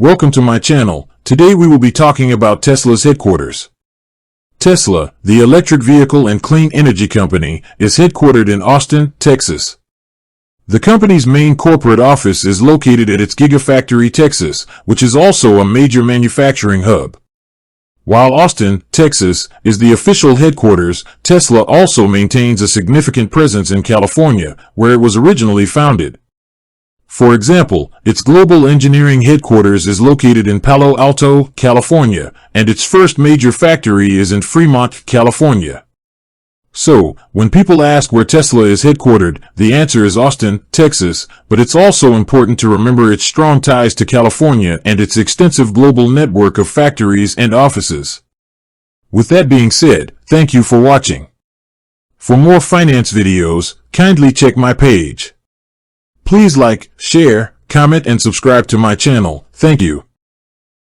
Welcome to my channel. Today we will be talking about Tesla's headquarters. Tesla, the electric vehicle and clean energy company, is headquartered in Austin, Texas. The company's main corporate office is located at its Gigafactory, Texas, which is also a major manufacturing hub. While Austin, Texas, is the official headquarters, Tesla also maintains a significant presence in California, where it was originally founded. For example, its global engineering headquarters is located in Palo Alto, California, and its first major factory is in Fremont, California. So, when people ask where Tesla is headquartered, the answer is Austin, Texas, but it's also important to remember its strong ties to California and its extensive global network of factories and offices. With that being said, thank you for watching. For more finance videos, kindly check my page. Please like, share, comment and subscribe to my channel. Thank you.